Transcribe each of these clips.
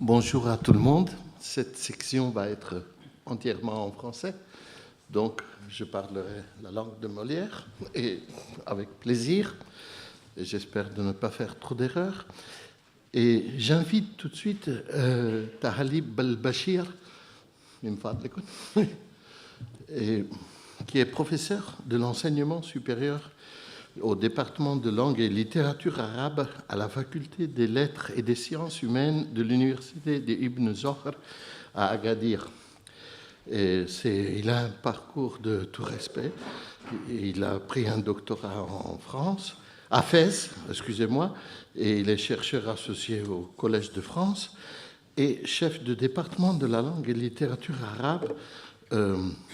Bonjour à tout le monde. Cette section va être entièrement en français, donc je parlerai la langue de Molière et avec plaisir, et j'espère de ne pas faire trop d'erreurs. Et j'invite tout de suite Tahalib Belbachir, qui est professeur de l'enseignement supérieur au département de langue et littérature arabe à la faculté des lettres et des sciences humaines de l'université d'Ibn Zohr à Agadir. Il a un parcours de tout respect. Il a pris un doctorat en France, à Fès, excusez-moi, et il est chercheur associé au Collège de France et chef de département de la langue et littérature arabe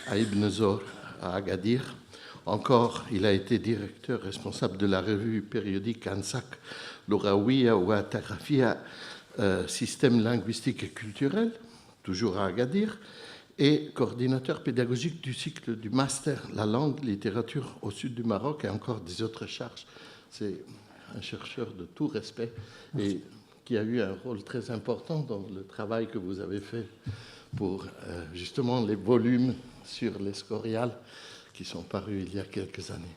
à Ibn Zohr à Agadir. Encore, il a été directeur responsable de la revue périodique Ansak Louraouia ou Atarafiya, système linguistique et culturel, toujours à Agadir, et coordinateur pédagogique du cycle du master La langue, littérature au sud du Maroc et encore des autres charges. C'est un chercheur de tout respect et qui a eu un rôle très important dans le travail que vous avez fait pour justement les volumes sur l'Escorial qui sont parus il y a quelques années.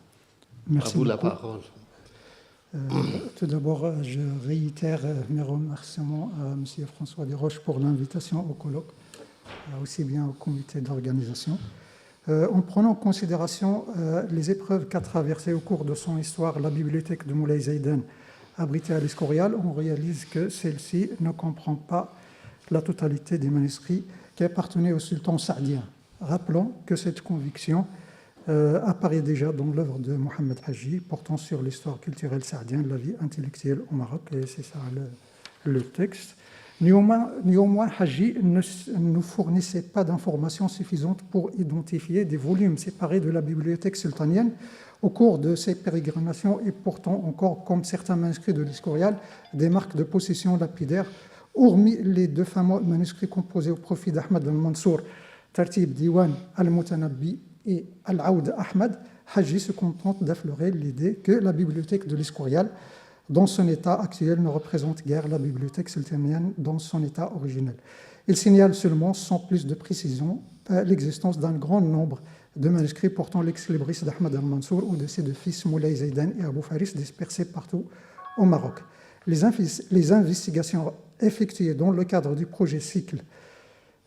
Merci à vous beaucoup. La parole. Tout d'abord, je réitère mes remerciements à M. François Desroches pour l'invitation au colloque, aussi bien au comité d'organisation. En prenant en considération les épreuves qu'a traversées au cours de son histoire la bibliothèque de Moulay Zaydan abritée à l'Escorial, on réalise que celle-ci ne comprend pas la totalité des manuscrits qui appartenaient au sultan saadien. Rappelons que cette conviction apparaît déjà dans l'œuvre de Mohamed Haji portant sur l'histoire culturelle saadienne, la vie intellectuelle au Maroc, et c'est ça le texte. Néanmoins, Haji ne nous fournissait pas d'informations suffisantes pour identifier des volumes séparés de la bibliothèque sultanienne au cours de ces pérégrinations et portant encore, comme certains manuscrits de l'Escorial, des marques de possession lapidaires, hormis les deux fameux manuscrits composés au profit d'Ahmad al-Mansour, Tartib Diwan al-Mutanabbi et Al-Aoud Ahmad. Haji se contente d'affleurer l'idée que la bibliothèque de l'Escorial, dans son état actuel, ne représente guère la bibliothèque sultanienne dans son état originel. Il signale seulement, sans plus de précision, l'existence d'un grand nombre de manuscrits portant l'ex-libris d'Ahmad al-Mansour ou de ses deux fils Moulay Zaydan et Abou Faris dispersés partout au Maroc. Les investigations effectuées dans le cadre du projet Cycle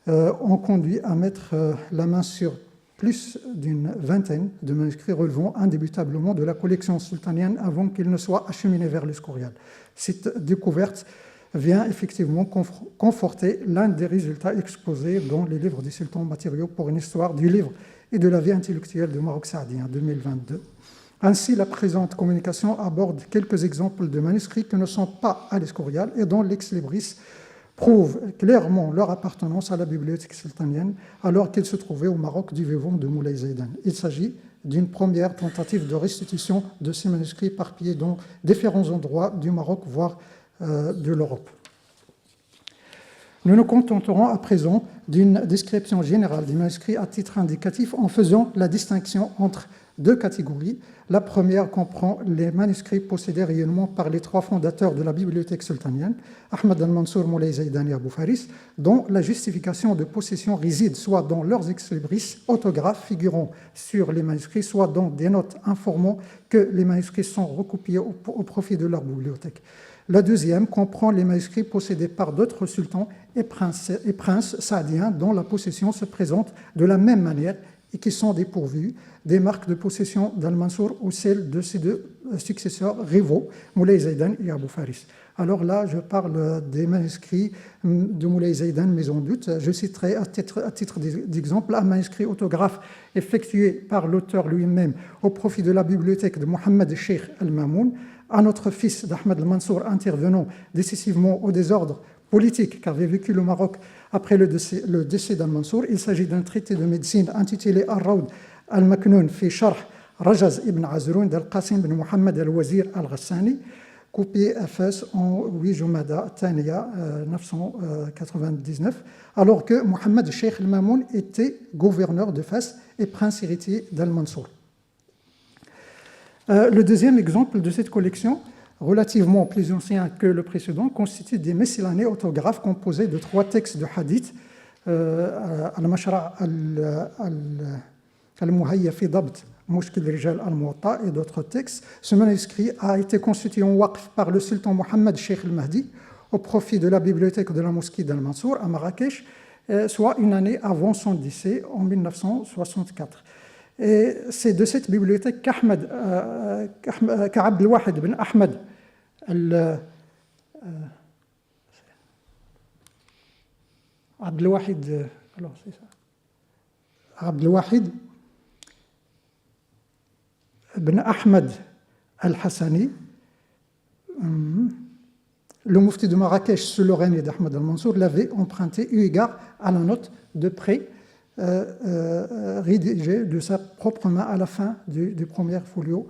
ont conduit à mettre la main sur plus d'une vingtaine de manuscrits relevant indébutablement de la collection sultanienne avant qu'ils ne soient acheminés vers l'Escorial. Cette découverte vient effectivement conforter l'un des résultats exposés dans les livres des sultans matériaux pour une histoire du livre et de la vie intellectuelle du Maroc saadien en 2022. Ainsi, la présente communication aborde quelques exemples de manuscrits qui ne sont pas à l'Escorial et dont l'ex-libris prouve clairement leur appartenance à la bibliothèque sultanienne alors qu'ils se trouvaient au Maroc du vivant de Moulay Zaydan. Il s'agit d'une première tentative de restitution de ces manuscrits éparpillés dans différents endroits du Maroc, voire de l'Europe. Nous nous contenterons à présent d'une description générale des manuscrits à titre indicatif en faisant la distinction entre deux catégories. La première comprend les manuscrits possédés réellement par les trois fondateurs de la bibliothèque sultanienne, Ahmad al-Mansour, Moulay Zaydan et Abou Faris, dont la justification de possession réside soit dans leurs ex-libris autographes figurant sur les manuscrits, soit dans des notes informant que les manuscrits sont recopiés au profit de leur bibliothèque. La deuxième comprend les manuscrits possédés par d'autres sultans et princes saadiens dont la possession se présente de la même manière et qui sont dépourvus des marques de possession d'Al-Mansour ou celles de ses deux successeurs rivaux, Moulay Zaydan et Abou Faris. Alors là, je parle des manuscrits de Moulay Zaydan, mais en doute. Je citerai à titre d'exemple un manuscrit autographe effectué par l'auteur lui-même au profit de la bibliothèque de Mohamed Cheikh Al-Mamoun, un autre fils d'Ahmad al-Mansour intervenant décisivement au désordre politique qu'avait vécu le Maroc après le décès d'Al-Mansour. Il s'agit d'un traité de médecine intitulé Al-Rawd al-Maknoun fi Sharh Rajaz ibn Azroun d'Al-Qasim ibn Mohamed al-Wazir al-Ghassani, copié à Fès en 8 Jumada Thaniya 999, alors que Mohamed Cheikh Al-Mamoun était gouverneur de Fès et prince héritier d'Al-Mansour. Le deuxième exemple de cette collection relativement plus anciens que le précédent, constituent des miscellanées orthographes composées de 3 textes de hadith, Al-Mashra' al-Muhayya fi Dabt, Mushkil Rijal al-Muwatta et d'autres textes. Ce manuscrit a été constitué en waqf par le sultan Mohammed Sheikh al-Mahdi au profit de la bibliothèque de la mosquée d'Al-Mansour à Marrakech, soit une année avant son décès en 1964. Et c'est de cette bibliothèque qu'Abd al-Wahid bin Ahmed Abd al-Wahid bin Ahmed al-Hassani, le mufti de Marrakech sous le règne d'Ahmed al-Mansour, l'avait emprunté eu égard à la note de prêt rédigée de sa propre main à la fin des premiers folios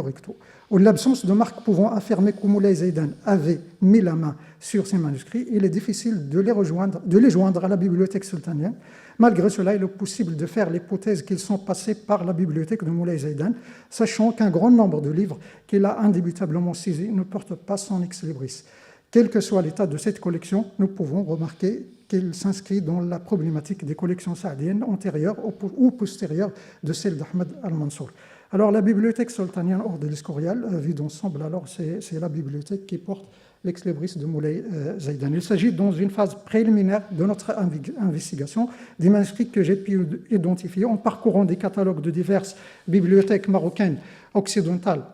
recto. En l'absence de marques pouvant affirmer que Moulay Zaidan avait mis la main sur ces manuscrits, il est difficile de les joindre à la bibliothèque sultanienne. Malgré cela, il est possible de faire l'hypothèse qu'ils sont passés par la bibliothèque de Moulay Zaidan, sachant qu'un grand nombre de livres qu'il a indébutablement saisis ne portent pas son ex-libris. Quel que soit l'état de cette collection, nous pouvons remarquer qu'il s'inscrit dans la problématique des collections saadiennes antérieures ou postérieures de celle d'Ahmed al-Mansour. Alors, la bibliothèque sultanienne hors de l'Escorial, vue d'ensemble, alors c'est la bibliothèque qui porte l'ex-libris de Moulay Zaidan. Il s'agit, dans une phase préliminaire de notre investigation, des manuscrits que j'ai pu identifier en parcourant des catalogues de diverses bibliothèques marocaines occidentales,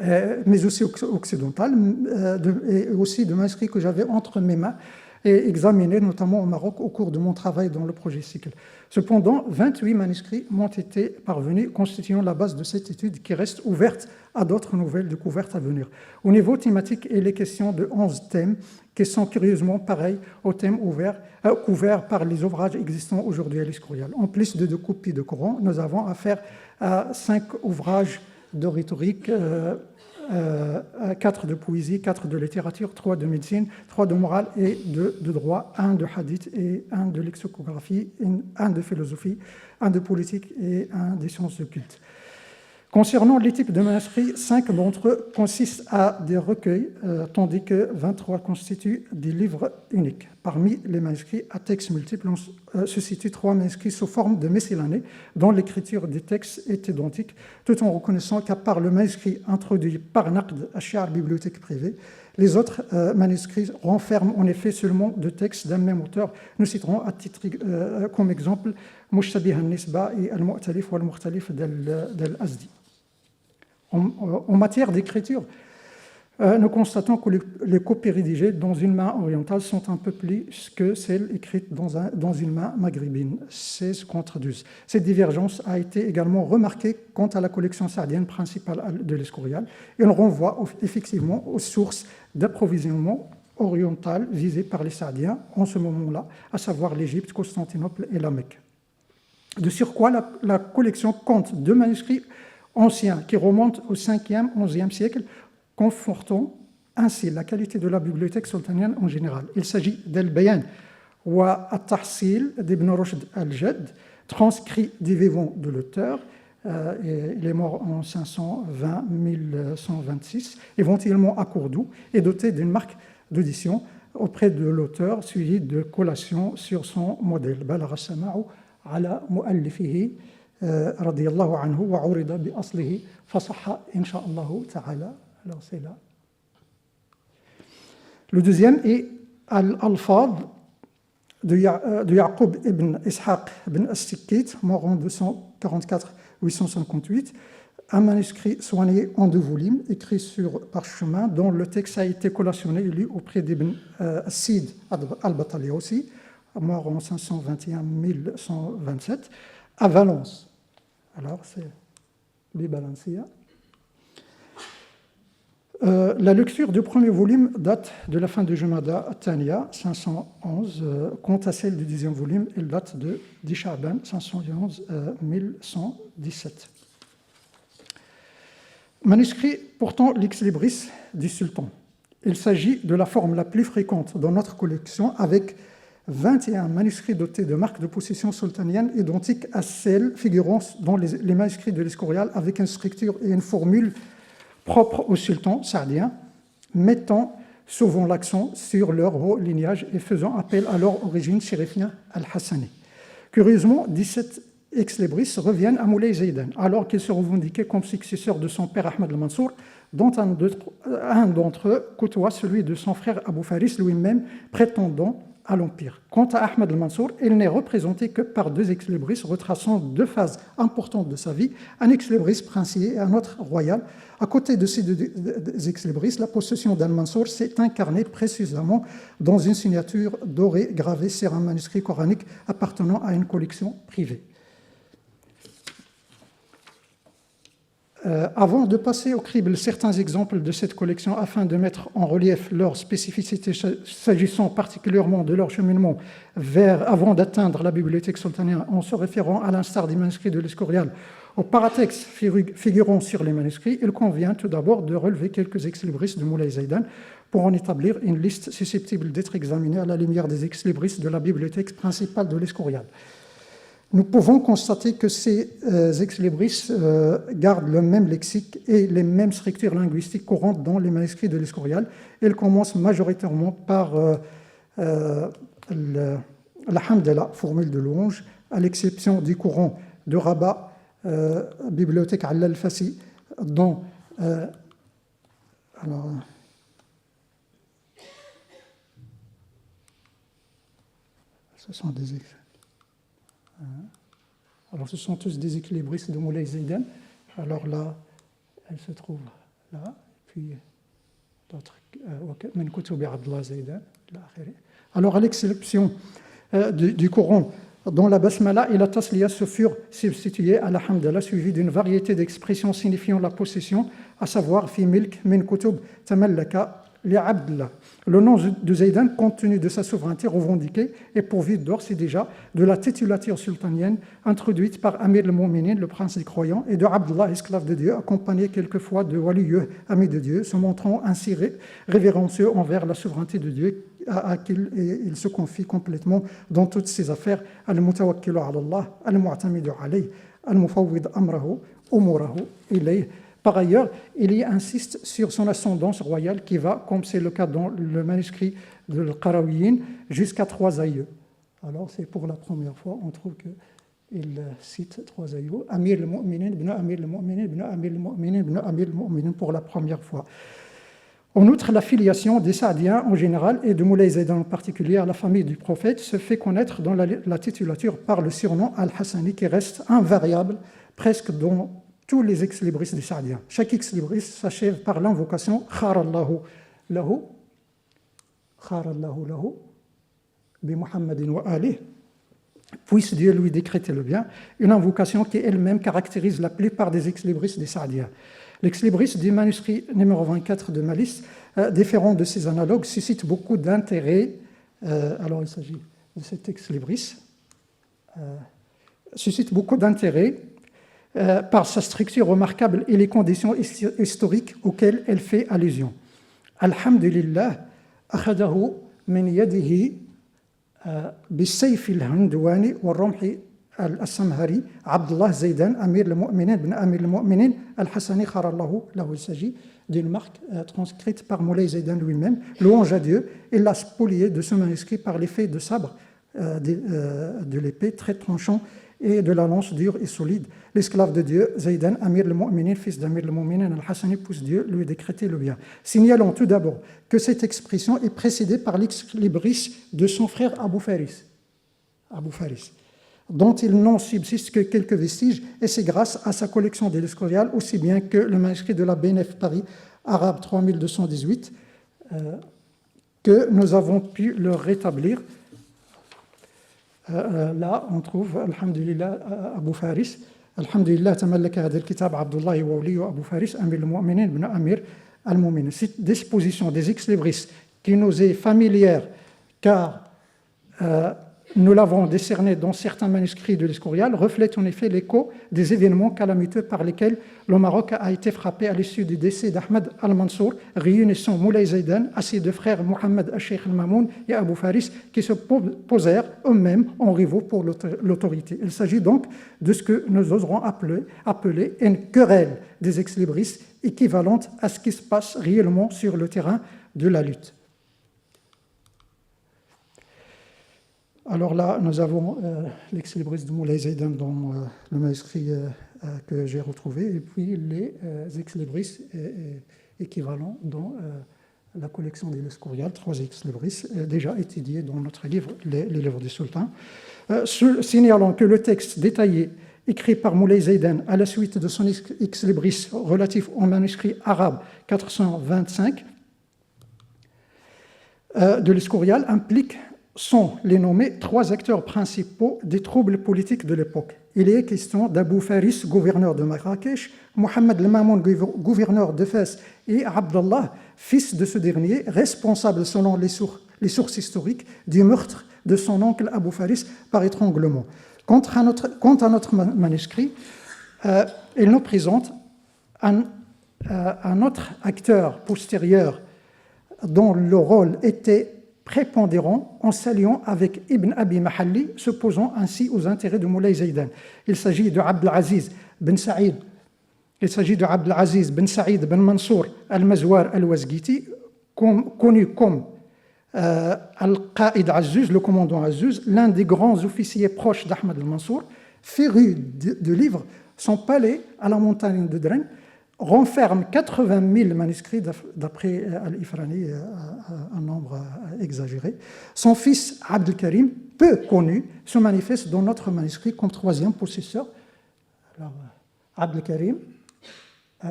mais aussi occidentales, et aussi de manuscrits que j'avais entre mes mains et examinés notamment au Maroc au cours de mon travail dans le projet Cycle. Cependant, 28 manuscrits m'ont été parvenus, constituant la base de cette étude qui reste ouverte à d'autres nouvelles découvertes à venir. Au niveau thématique, il est question de 11 thèmes qui sont curieusement pareils aux thèmes couverts par les ouvrages existants aujourd'hui à l'Escorial. En plus de 2 copies de Coran, nous avons affaire à 5 ouvrages de rhétorique, 4 de poésie, 4 de littérature, 3 de médecine, 3 de morale et 2 de droit, 1 de hadith et 1 de lexicographie, 1 de philosophie, 1 de politique et 1 des sciences occultes. Concernant les types de manuscrits, 5 d'entre eux consistent à des recueils, tandis que 23 constituent des livres uniques. Parmi les manuscrits à textes multiples, se situent 3 manuscrits sous forme de miscellanées, dont l'écriture des textes est identique, tout en reconnaissant qu'à part le manuscrit introduit par Naqd Ash'ar, bibliothèque privée, les autres manuscrits renferment en effet seulement 2 textes d'un même auteur. Nous citerons à titre comme exemple Mushtabih al-Nisba et Al-Mu'talif ou Al-Mukhtalif d'Al-Azdi. En matière d'écriture, nous constatons que les copies rédigées dans une main orientale sont un peu plus que celles écrites dans une main maghrébine, 16 contre 12. Cette divergence a été également remarquée quant à la collection saadienne principale de l'Escorial, et on renvoie effectivement aux sources d'approvisionnement orientales visées par les Saadiens en ce moment-là, à savoir l'Égypte, Constantinople et la Mecque. De surcroît, la collection compte 2 manuscrits anciens qui remontent au 5e, 11e siècle, confortant ainsi la qualité de la bibliothèque sultanienne en général. Il s'agit d'Al-Bayan wa At-Tahsil d'Ibn Rushd al-Jadd, transcrit des vivants de l'auteur. Il est mort en 520-1126, éventuellement à Cordoue, et doté d'une marque d'édition auprès de l'auteur, suivie de collations sur son modèle. Balagha as-sama'u ala mu'allifihi radiyallahu anhu wa urida bi aslihi fasahha insha'Allahu ta'ala. Alors c'est là. Le deuxième est Al-Alfad de Yaqub ibn Ishaq ibn As-Sikkit, mort en 244-858, un manuscrit soigné en 2 volumes, écrit sur parchemin, dont le texte a été collationné et lu auprès d'Ibn Sid al-Batali aussi, mort en 521-1127, à Valence. Alors c'est les Balancia. La lecture du premier volume date de la fin de Jumada Thaniya, 511. Quant à celle du 10e volume, elle date de Sha'ban, 511-1117. Manuscrit portant l'ex-libris du sultan. Il s'agit de la forme la plus fréquente dans notre collection, avec 21 manuscrits dotés de marques de possession sultanienne identiques à celles figurant dans les manuscrits de l'Escorial, avec une structure et une formule propres au sultan saadien, mettant souvent l'accent sur leur haut lignage et faisant appel à leur origine chérifien al-Hassani. Curieusement, 17 ex-libris reviennent à Moulay Zaidan, alors qu'il se revendiquait comme successeur de son père Ahmed al-Mansour, dont un d'entre eux côtoie celui de son frère Abou Faris, lui-même prétendant à l'Empire. Quant à Ahmed al-Mansour, il n'est représenté que par 2 ex-libris retraçant 2 phases importantes de sa vie, un ex-libris princier et un autre royal. À côté de ces 2 ex-libris, la possession d'al-Mansour s'est incarnée précisément dans une signature dorée gravée sur un manuscrit coranique appartenant à une collection privée. Avant de passer au crible certains exemples de cette collection afin de mettre en relief leurs spécificités s'agissant particulièrement de leur cheminement avant d'atteindre la bibliothèque sultanienne en se référant à l'instar des manuscrits de l'Escorial aux paratextes figurant sur les manuscrits, il convient tout d'abord de relever quelques ex-libris de Moulay Zaidan pour en établir une liste susceptible d'être examinée à la lumière des ex-libris de la bibliothèque principale de l'Escorial. Nous pouvons constater que ces ex-libris gardent le même lexique et les mêmes structures linguistiques courantes dans les manuscrits de l'Escorial. Ils commencent majoritairement par la hamdallah, formule de louange, à l'exception du courant de Rabat, bibliothèque al-Fassi, dont ce sont des Alors, ce sont tous des équilibristes de Moulay Zaidan. Alors là, elle se trouve là, puis d'autres. Alors, à l'exception du Coran, dont la basmala et la tasliya se furent substituées à la hamdallah, suivi d'une variété d'expressions signifiant la possession, à savoir fi milk min kutub tamallaka li abdallah. Le nom de Zaidan, compte tenu de sa souveraineté revendiquée, est pourvu d'ores et déjà de la titulature sultanienne introduite par Amir al-Mu'minin, le prince des croyants, et de Abdullah, esclave de Dieu, accompagné quelquefois de Waliyuh, ami de Dieu, se montrant ainsi révérencieux envers la souveraineté de Dieu, à qui il se confie complètement dans toutes ses affaires. Al-Mutawakkilu ala Allah, al-Mu'tamidu alayh, al-Mufawwid amrahu, umurahu ilayh. Par ailleurs, il y insiste sur son ascendance royale qui va, comme c'est le cas dans le manuscrit de l'Qarawiyin, jusqu'à 3 aïeux. Alors, c'est pour la première fois, on trouve qu'il cite 3 aïeux. Amir al-Mu'minin, ibn Amir al-Mu'minin, ibn Amir al-Mu'minin, ibn Amir al-Mu'minin, pour la première fois. En outre, la filiation des Saadiens en général et de Moulay Zaidan en particulier à la famille du prophète se fait connaître dans la titulature par le surnom al-Hassani qui reste invariable presque dans tous les ex-libris des Saadiens. Chaque ex-libris s'achève par l'invocation Kharallahu lahu, Kharallahu lahu, bi Muhammadin wa alih, puisse Dieu lui décréter le bien, une invocation qui elle-même caractérise la plupart des ex-libris des Saadiens. L'ex-libris du manuscrit numéro 24 de ma liste, différent de ses analogues, suscite beaucoup d'intérêt. Alors il s'agit de cet ex-libris, suscite beaucoup d'intérêt par sa structure remarquable et les conditions historiques auxquelles elle fait allusion. Alhamdulillah, akhadahu min yadihi bisayf al-Hindwani wa ramhi al-Samhari, Abdullah Zaidan, Amir al-Mu'minin, ibn Amir al-Mu'minin, al-Hassani kharallahu lahu. Il s'agit d'une marque transcrite par Moulay Zaidan lui-même. Louange à Dieu, il l'a spolié de ce manuscrit par l'effet de sabre de l'épée très tranchant et de la lance dure et solide. L'esclave de Dieu, Zaidan, Amir al-Mu'minin, fils d'Amir al-Mu'minin, al-Hassani, pousse Dieu lui décréter le bien. Signalons tout d'abord que cette expression est précédée par l'ex-libris de son frère Abou Faris, dont il n'en subsiste que quelques vestiges, et c'est grâce à sa collection de l'Escorial, aussi bien que le manuscrit de la BNF Paris, arabe 3218, que nous avons pu le rétablir. Là, on trouve, alhamdulillah, Abou Faris. Alhamdulillah, tamallaka hadha al-kitab Abdullah wa wali Abou Faris, Amir al-Mu'minin, ibn Amir al-Mu'minin. Cette disposition des ex-libris qui nous est familière, car nous l'avons décerné dans certains manuscrits de l'Escurial, reflète en effet l'écho des événements calamiteux par lesquels le Maroc a été frappé à l'issue du décès d'Ahmed al-Mansour, réunissant Moulay Zaidan à ses deux frères Mohamed al-Sheikh al-Mamoun et Abou Faris, qui se posèrent eux-mêmes en rivaux pour l'autorité. Il s'agit donc de ce que nous oserons appeler une querelle des ex-libris équivalente à ce qui se passe réellement sur le terrain de la lutte. Alors là, nous avons l'ex-libris de Moulay Zaidan dans le manuscrit que j'ai retrouvé, et puis les ex-libris équivalents dans la collection de l'Escurial, 3 ex-libris, déjà étudiés dans notre livre, les livres du sultan, signalant que le texte détaillé écrit par Moulay Zaidan à la suite de son ex-libris relatif au manuscrit arabe 425 de l'Escurial implique, sans les nommer, 3 acteurs principaux des troubles politiques de l'époque. Il est question d'Abou Faris, gouverneur de Marrakech, Mohamed al-Mamoun, gouverneur de Fès, et Abdallah, fils de ce dernier, responsable selon les sources historiques du meurtre de son oncle Abou Faris par étranglement. Quant à notre manuscrit, il nous présente un autre acteur postérieur dont le rôle était prépondérant en s'alliant avec Ibn Abi Mahalli, s'opposant ainsi aux intérêts de Moulay Zaidan. Il s'agit de Abdelaziz ben Saïd ben Mansour al-Mazwar al-Wazghiti, connu comme Al-Qaïd Azzuz, le commandant Azzuz, l'un des grands officiers proches d'Ahmed al-Mansour, féru de livres. Son palais à la montagne de Dren renferme 80 000 manuscrits d'après Al-Ifrani, un nombre exagéré. Son fils Abd Karim, peu connu, se manifeste dans notre manuscrit comme 3e possesseur. Abd Karim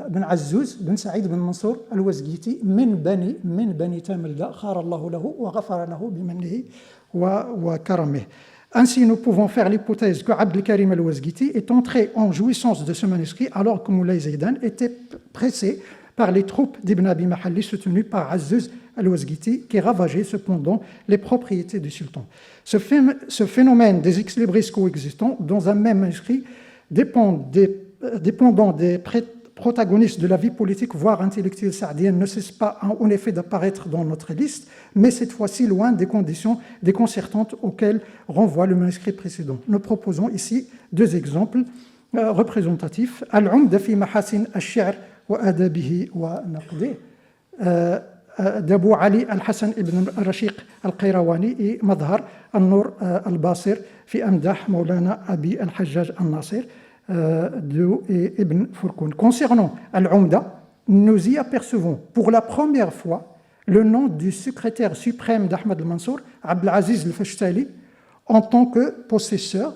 ben Azzouz ben Saïd ben Mansour al-Wazghiti min bani Tamilda kharallahu lahu wa ghafara lahu bimannihi wa karamih. Ainsi, nous pouvons faire l'hypothèse que Abd al-Karim al-Wazghiti est entré en jouissance de ce manuscrit alors que Moulay Zaidan était pressé par les troupes d'Ibn Abi Mahalli soutenues par Azzuz al-Wazghiti qui ravageait cependant les propriétés du sultan. Ce phénomène des ex-libris coexistants dans un même manuscrit dépendant des protagonistes de la vie politique, voire intellectuelle saadienne, ne cesse pas en effet d'apparaître dans notre liste, mais cette fois-ci loin des conditions déconcertantes auxquelles renvoie le manuscrit précédent. Nous proposons ici 2 exemples représentatifs. Al-Umda fi Mahasin al-Shi'r wa Adabihi wa Naqdih d'Abu Ali al-Hassan ibn Rashiq al-Qayrawani et Madhar al-Nur al-Basir fi Amdah Maulana Abi al-Hajjaj al-Nasir de Ibn Furkoun. Concernant Al-Umda, nous y apercevons pour la première fois le nom du secrétaire suprême d'Ahmed al-Mansour, Abdelaziz al-Fashtali, en tant que possesseur,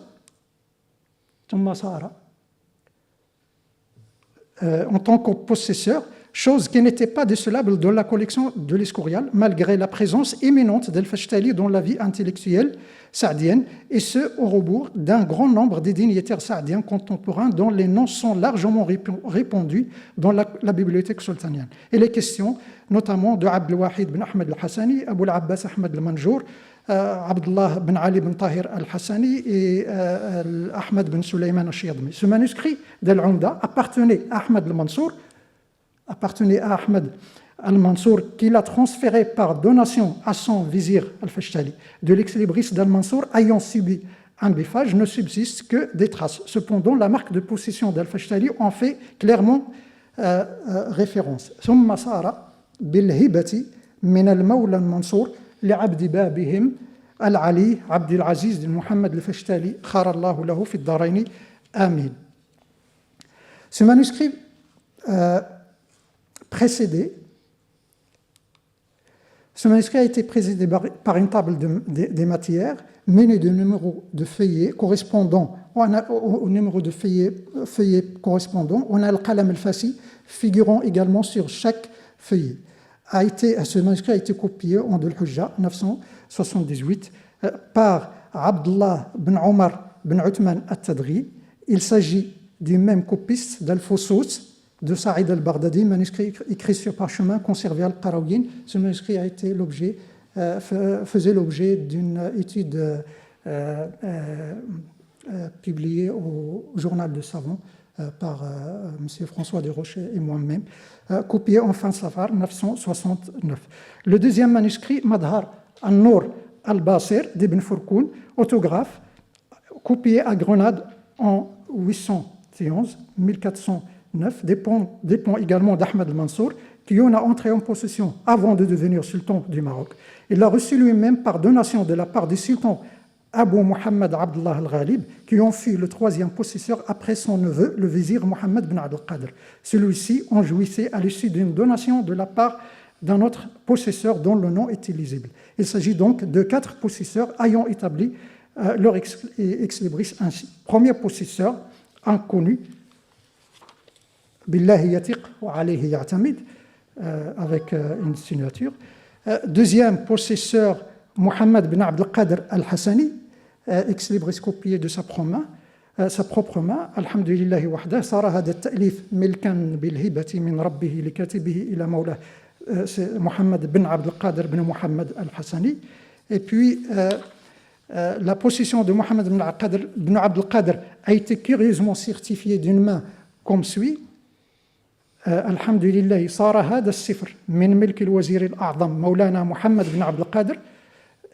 chose qui n'était pas décelable dans la collection de l'Escurial, malgré la présence éminente d'Al-Fashtali dans la vie intellectuelle saadienne, et ce, au rebours d'un grand nombre des dignitaires saadiens contemporains dont les noms sont largement répandus dans la bibliothèque sultanienne. Et les questions, notamment de Abd al-Wahid bin Ahmed al-Hassani, Abu al-Abbas Ahmed al-Manjour, Abdullah bin Ali bin Tahir al-Hassani et Ahmed bin Sulayman al-Shiyadmi. Ce manuscrit d'Al-Umda appartenait à Ahmed al-Mansour, qui l'a transféré par donation à son vizir al-Fashtali. De l'ex-libris d'Al-Mansour ayant subi un biffage, ne subsiste que des traces. Cependant, la marque de possession d'al-Fashtali en fait clairement référence. ثم صار بالهبة من المولى المنصور لعبد بابهم العلي عبد العزيز بن محمد الفشتالي خار الله له في الدارين آمين. Ce manuscrit a été précédé par une table des matières menée de numéros de feuillets correspondants au numéro de feuillets correspondants. On a le qalam al-fassi figurant également sur chaque feuillet. Ce manuscrit a été copié en Dhul Hujja 978 par Abdullah bin Omar bin Uthman al-Tadri. Il s'agit du même copiste d'Al-Fusus de Saïd al-Baghdadi, manuscrit écrit sur parchemin conservé à Al-Qarawiyyin. Ce manuscrit faisait l'objet d'une étude publié au Journal de Savon par M. François Desroches et moi-même, copié en fin Safar 969. Le deuxième manuscrit, Madhar al-Nour al-Basir d'Ibn Fourkoun, autographe, copié à Grenade en 1409, dépend également d'Ahmed al-Mansour, qui en a entré en possession avant de devenir sultan du Maroc. Il l'a reçu lui-même par donation de la part du sultan Abu Muhammad Abdullah al-Ghalib, qui en fut le troisième possesseur après son neveu, le vizir Mohammed bin Abd al-Qadr. Celui-ci en jouissait à l'issue d'une donation de la part d'un autre possesseur dont le nom est illisible. Il s'agit donc de 4 possesseurs ayant établi leur ex-libris ainsi. Premier possesseur, inconnu, Billahi yatiq wa alayhi ya'tamid, avec une signature. Deuxième possesseur, Mohammed bin Abd al-Qadr al-Hassani, ex-libris copié de sa propre main. Alhamdulillahi wahdah, sara hada at-ta'lif milkan bil-hibati min rabbih li katibihi ila mawlah, c'est Mohammed bin Abd al-Qadr bin Mohammed al-Hassani. Et puis, la possession de Mohammed bin Abd al-Qadr a été curieusement certifiée d'une main comme suit. Alhamdulillah, sara hada as-sifr min milk al-wazir al-a'zam Maulana Mohammed bin Abd al-Qadr.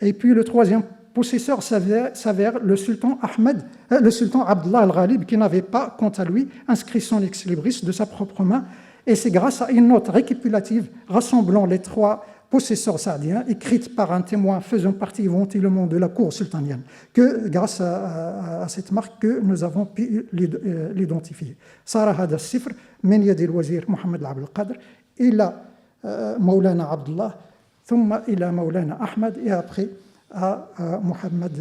Et puis le troisième possesseur s'avère le sultan Abdullah al-Ghalib, qui n'avait pas, quant à lui, inscrit son ex-libris de sa propre main. Et c'est grâce à une note récapitulative rassemblant les 3 possesseurs saadiens, écrite par un témoin faisant partie éventuellement de la cour sultanienne, que grâce à cette marque que nous avons pu l'identifier. Sara hada as-sifr min yadi al-wazir Mohammed Abd al-Qadr ila Maulana Abdullah, thumma ila Maulana Ahmed, et après à Mohammed.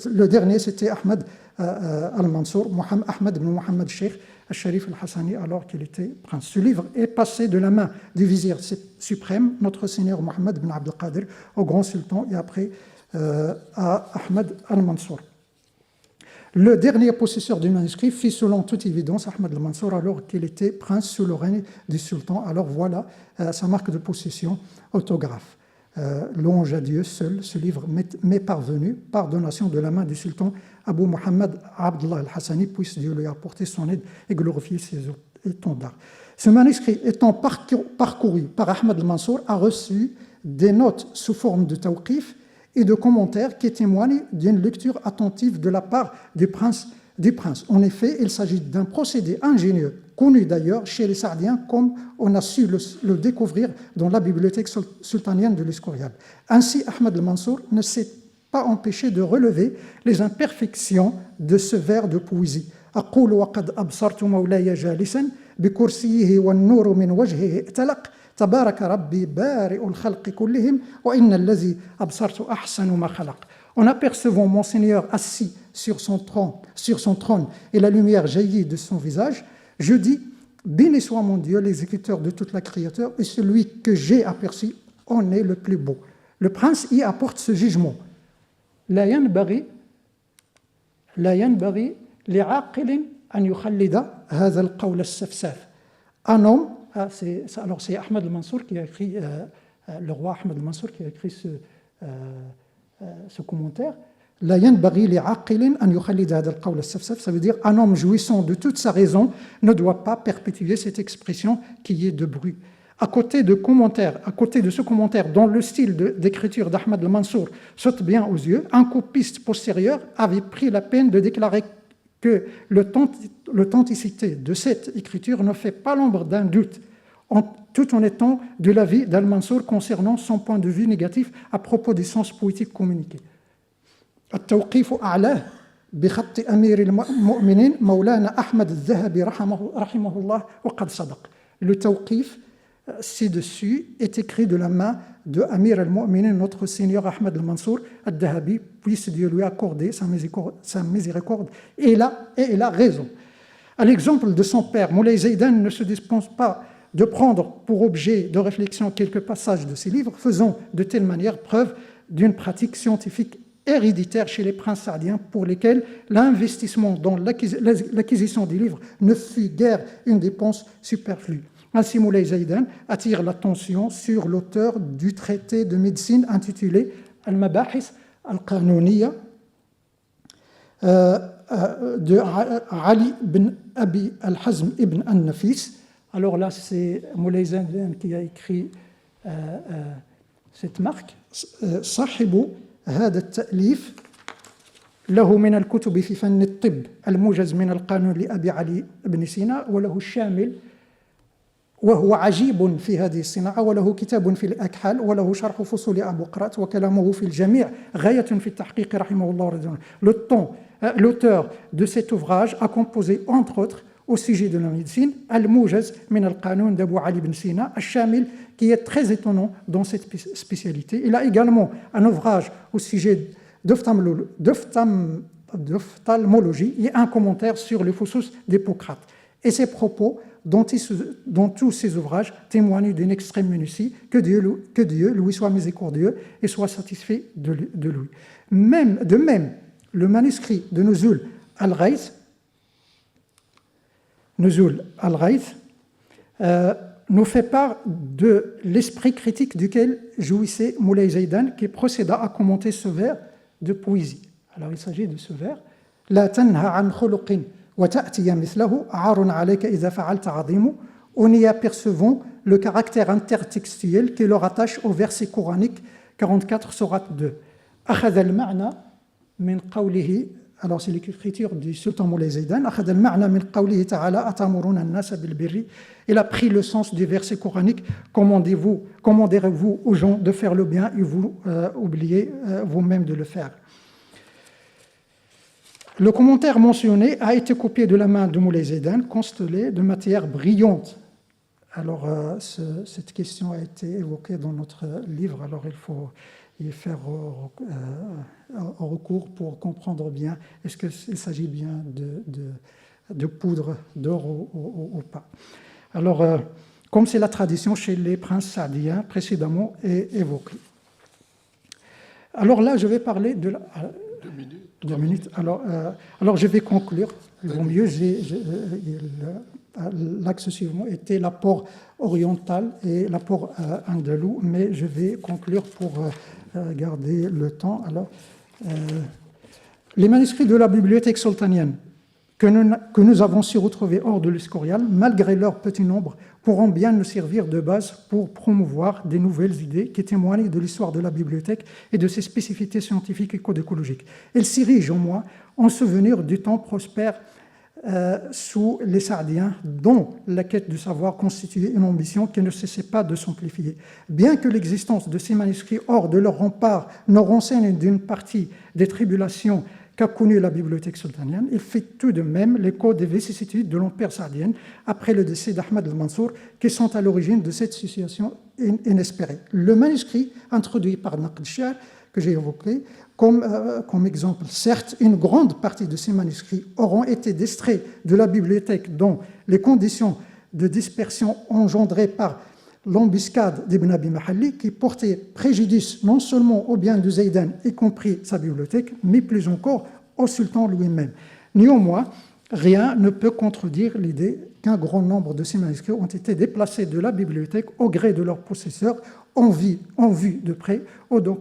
Le dernier, c'était Ahmed al-Mansour, Ahmed bin Mohammed Sheikh al-Sharif al-Hassani, alors qu'il était prince. Ce livre est passé de la main du vizir suprême, notre seigneur Mohammed bin Abd al-Qadr, au grand sultan, et après à Ahmed al-Mansour. Le dernier possesseur du manuscrit fit selon toute évidence Ahmed al-Mansour, alors qu'il était prince sous le règne du sultan. Alors voilà sa marque de possession, autographe. Louange à Dieu, seul ce livre m'est parvenu par donation de la main du sultan Abu Muhammad Abdullah al-Hassani, puisse Dieu lui apporter son aide et glorifier ses étendards. Ce manuscrit étant parcouru par Ahmed al-Mansour a reçu des notes sous forme de tawqif et de commentaires qui témoignent d'une lecture attentive de la part du prince. En effet, il s'agit d'un procédé ingénieux, connu d'ailleurs chez les Saadiens, comme on a su le découvrir dans la bibliothèque sultanienne de l'Escorial. Ainsi, Ahmed al-Mansour ne s'est pas empêché de relever les imperfections de ce vers de poésie. أقول وقد أبصرت مولاي جالسا بكرسيه والنور من وجهه ائتلق تبارك ربي بارئ الخلق كلهم وإن الذي أبصرت أحسن ما خلق. En apercevant mon Seigneur assis sur son trône et la lumière jaillit de son visage, je dis, béni soit mon Dieu, l'exécuteur de toute la créature, et celui que j'ai aperçu en est le plus beau. Le prince y apporte ce jugement. لا ينبغي لعاقل أن يخلد هذا القول السفساف. Un homme, alors c'est Ahmed al-Mansour qui a écrit, le roi Ahmed al-Mansour qui a écrit ce commentaire. لا ينبغي لعاقل أن يخلد هذا القول السفساف, ça veut dire un homme jouissant de toute sa raison ne doit pas perpétuer cette expression qui est de bruit. À côté de ce commentaire dont le style d'écriture d'Ahmed al-Mansour saute bien aux yeux, un copiste postérieur avait pris la peine de déclarer que l'authenticité de cette écriture ne fait pas l'ombre d'un doute, tout en étant de l'avis d'Al-Mansour concernant son point de vue négatif à propos du sens poétique communiqué. التوقيف أعلاه بخط أمير المؤمنين مولانا أحمد الذهبي رحمه الله وقد صدق. Le tawqif ci-dessus est écrit de la main de Amir al-Mu'minin, notre seigneur Ahmed al-Mansour al-Dhahabi, puisse Dieu lui accorder sa miséricorde, et il a raison. À l'exemple de son père, Moulay Zaidan ne se dispense pas de prendre pour objet de réflexion quelques passages de ses livres, faisant de telle manière preuve d'une pratique scientifique héréditaire chez les princes saadiens, pour lesquels l'investissement dans l'acquisition des livres ne fut guère une dépense superflue. Ainsi, Moulay Zaidan attire l'attention sur l'auteur du traité de médecine intitulé Al-Mabahis al-Qanouniya de Ali ibn Abi al-Hazm ibn al-Nafis. Alors là, c'est Moulay Zaidan qui a écrit cette marque. صاحب هذا التأليف له من الكتب في فن الطب الموجز من القانون لأبي علي بن سينا وله الشامل وهو عجيب في هذه الصناعة وله كتاب في الأكحال وله شرح فصول أبو قرات وكلامه في الجميع غاية في التحقيق رحمه الله رضوانه. L'auteur de cet ouvrage a composé entre autres au sujet de la médecine Al-Moujaz min al-Qanoun d'Abu Ali ibn Sina, Al-Shamil, qui est très étonnant dans cette spécialité. Il a également un ouvrage au sujet d'ophtalmologie et un commentaire sur les Fusus d'Hippocrate. Et ses propos, dans tous ses ouvrages, témoignent d'une extrême minutie. Que Dieu lui soit miséricordieux et soit satisfait de lui. De même, le manuscrit de Nuzul al-Ghayth nous fait part de l'esprit critique duquel jouissait Moulay Zaidan, qui procéda à commenter ce vers de poésie. Alors il s'agit de ce vers La tanha an khuluqin wa ta'tiya mithlahu a'arun alayka idha fa'alta 'azimu. On y apercevant le caractère intertextuel qui le rattache au verset coranique 44 sourate 2. Akhadha al-ma'na min qawlihi. Alors c'est l'écriture du sultan Moulay Zaidan. Akhadha al-ma'na min qawlihi ta'ala atamuruna an-nasa bil birri. Il a pris le sens du verset coranique. Commanderez-vous aux gens de faire le bien et vous oubliez vous-même de le faire. Le commentaire mentionné a été copié de la main de Moulay Zaidan, constellé de matière brillante. Alors cette question a été évoquée dans notre livre, alors il faut y faire recours pour comprendre bien est-ce qu'il s'agit bien de poudre d'or ou pas. Alors, comme c'est la tradition chez les princes saadiens précédemment évoqués. Alors là, je vais parler de la... 2 minutes. Alors, je vais conclure. Il vaut mieux, l'axe suivant était l'apport oriental et l'apport andalou, mais je vais conclure pour garder le temps. Alors, les manuscrits de la bibliothèque sultanienne que nous avons su retrouver hors de l'Escorial, malgré leur petit nombre, pourront bien nous servir de base pour promouvoir des nouvelles idées qui témoignent de l'histoire de la bibliothèque et de ses spécificités scientifiques et codécologiques. Elles s'érigent au moins en souvenir du temps prospère sous les Saadiens, dont la quête du savoir constituait une ambition qui ne cessait pas de s'amplifier. Bien que l'existence de ces manuscrits hors de leur rempart nous renseigne d'une partie des tribulations qu'a connu la bibliothèque sultanienne, il fait tout de même l'écho des vicissitudes de l'empire saadien après le décès d'Ahmad al-Mansour qui sont à l'origine de cette situation inespérée. Le manuscrit introduit par Naqd al-Shi'r que j'ai évoqué comme exemple. Certes, une grande partie de ces manuscrits auront été distraits de la bibliothèque dont les conditions de dispersion engendrées par l'embuscade d'Ibn Abi Mahalli qui portait préjudice non seulement au bien de Zaidan, y compris sa bibliothèque, mais plus encore au sultan lui-même. Néanmoins, rien ne peut contredire l'idée qu'un grand nombre de ces manuscrits ont été déplacés de la bibliothèque au gré de leurs possesseurs en vue de près ou de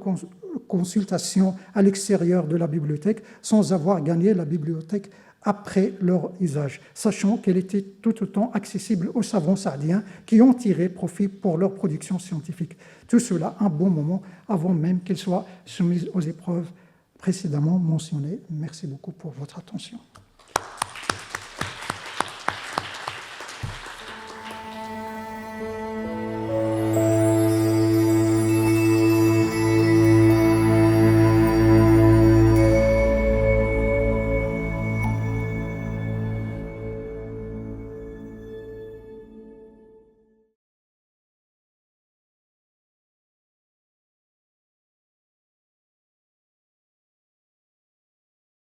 consultation à l'extérieur de la bibliothèque sans avoir gagné la bibliothèque après leur usage, sachant qu'elle était tout autant accessible aux savants saadiens qui ont tiré profit pour leur production scientifique. Tout cela un bon moment avant même qu'elle soit soumise aux épreuves précédemment mentionnées. Merci beaucoup pour votre attention.